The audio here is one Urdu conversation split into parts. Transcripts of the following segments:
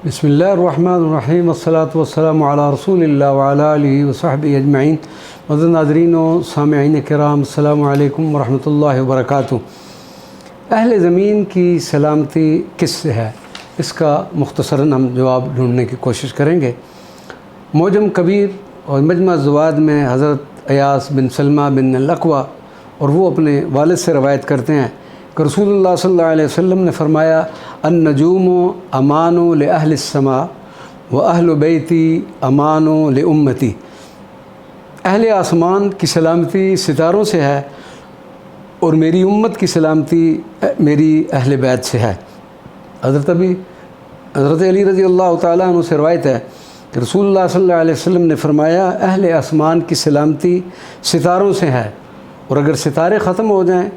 بسم اللہ الرحمن الرحیم والصلاة والسلام علی رسول اللہ وعلی آلہ وصحبہ اجمعین۔ معزز ناظرین و سامعین کرام، السلام علیکم ورحمۃ اللہ وبرکاتہ۔ اہل زمین کی سلامتی کس سے ہے؟ اس کا مختصراً ہم جواب ڈھونڈنے کی کوشش کریں گے۔ معجم کبیر اور مجمع الزواد میں حضرت ایاس بن سلمہ بن الاقویٰ اور وہ اپنے والد سے روایت کرتے ہیں کہ رسول اللہ صلی اللہ علیہ وسلم نے فرمایا، النجوم امان لأہل السماء واہل بیتی امان لامتی۔ اہل آسمان کی سلامتی ستاروں سے ہے اور میری امت کی سلامتی میری اہل بیت سے ہے۔ حضرت علی رضی اللہ تعالیٰ عنہ سے روایت ہے کہ رسول اللہ صلی اللہ علیہ وسلم نے فرمایا، اہل آسمان کی سلامتی ستاروں سے ہے، اور اگر ستارے ختم ہو جائیں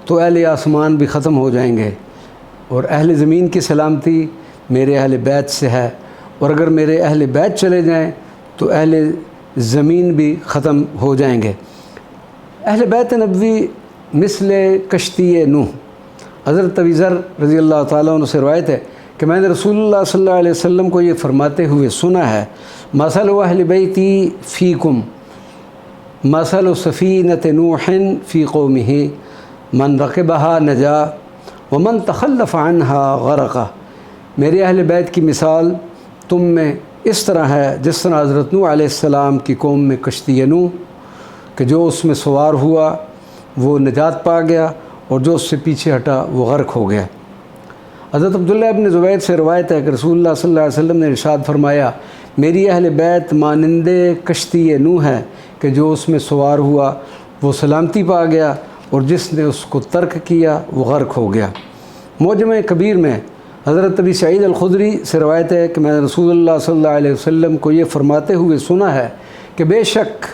تو اہل آسمان بھی ختم ہو جائیں گے، اور اہل زمین کی سلامتی میرے اہل بیت سے ہے، اور اگر میرے اہل بیت چلے جائیں تو اہل زمین بھی ختم ہو جائیں گے۔ اہل بیت نبوی مثل کشتی نوح۔ حضرت ابی ذر رضی اللہ تعالیٰ عنہ سے روایت ہے کہ میں نے رسول اللہ صلی اللہ علیہ وسلم کو یہ فرماتے ہوئے سنا ہے، مثل اہل بیتی فیکم مثل سفینۃ نوح فی قومہ من رکبہا نجا ومن تخلف عنہا غرقہ۔ میرے اہل بیت کی مثال تم میں اس طرح ہے جس طرح حضرت نوح علیہ السلام کی قوم میں کشتی نوح، کہ جو اس میں سوار ہوا وہ نجات پا گیا اور جو اس سے پیچھے ہٹا وہ غرق ہو گیا۔ حضرت عبداللہ ابن زبیر سے روایت ہے کہ رسول اللہ صلی اللہ علیہ وسلم نے ارشاد فرمایا، میری اہل بیت مانند کشتی نوح ہے کہ جو اس میں سوار ہوا وہ سلامتی پا گیا اور جس نے اس کو ترک کیا وہ غرق ہو گیا۔ معجم کبیر میں حضرت ابی سعید الخدری سے روایت ہے کہ میں نے رسول اللہ صلی اللہ علیہ وسلم کو یہ فرماتے ہوئے سنا ہے کہ بے شک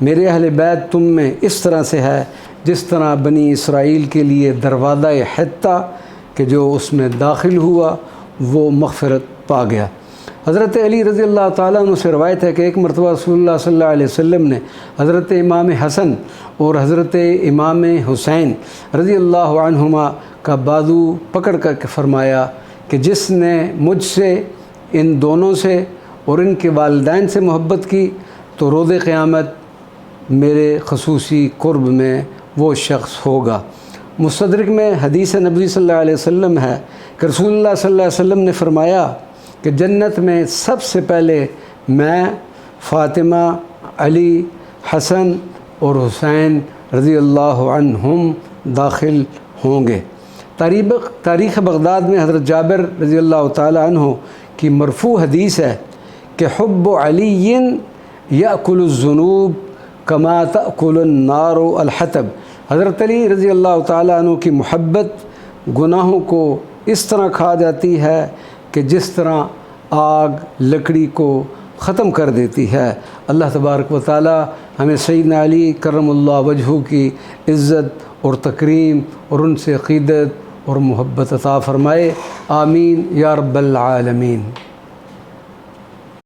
میرے اہل بیت تم میں اس طرح سے ہے جس طرح بنی اسرائیل کے لیے دروازہ حطہ کہ جو اس میں داخل ہوا وہ مغفرت پا گیا۔ حضرت علی رضی اللہ تعالیٰ عنہ سے روایت ہے کہ ایک مرتبہ رسول اللہ صلی اللہ علیہ وسلم نے حضرت امام حسن اور حضرت امام حسین رضی اللہ عنہما کا بازو پکڑ کر کے فرمایا کہ جس نے مجھ سے، ان دونوں سے اور ان کے والدین سے محبت کی تو روز قیامت میرے خصوصی قرب میں وہ شخص ہوگا۔ مستدرک میں حدیث نبوی صلی اللہ علیہ وسلم ہے کہ رسول اللہ صلی اللہ علیہ وسلم نے فرمایا کہ جنت میں سب سے پہلے میں، فاطمہ، علی، حسن اور حسین رضی اللہ عنہم داخل ہوں گے۔ تاریخ بغداد میں حضرت جابر رضی اللہ تعالی عنہ کی مرفوع حدیث ہے کہ حب علی یأکل الذنوب کما تأکل النار الحطب۔ حضرت علی رضی اللہ تعالی عنہ کی محبت گناہوں کو اس طرح کھا جاتی ہے کہ جس طرح آگ لکڑی کو ختم کر دیتی ہے۔ اللہ تبارک و تعالی ہمیں سیدنا علی کرم اللہ وجہہ کی عزت اور تکریم اور ان سے عقیدت اور محبت عطا فرمائے، آمین یا رب العالمین۔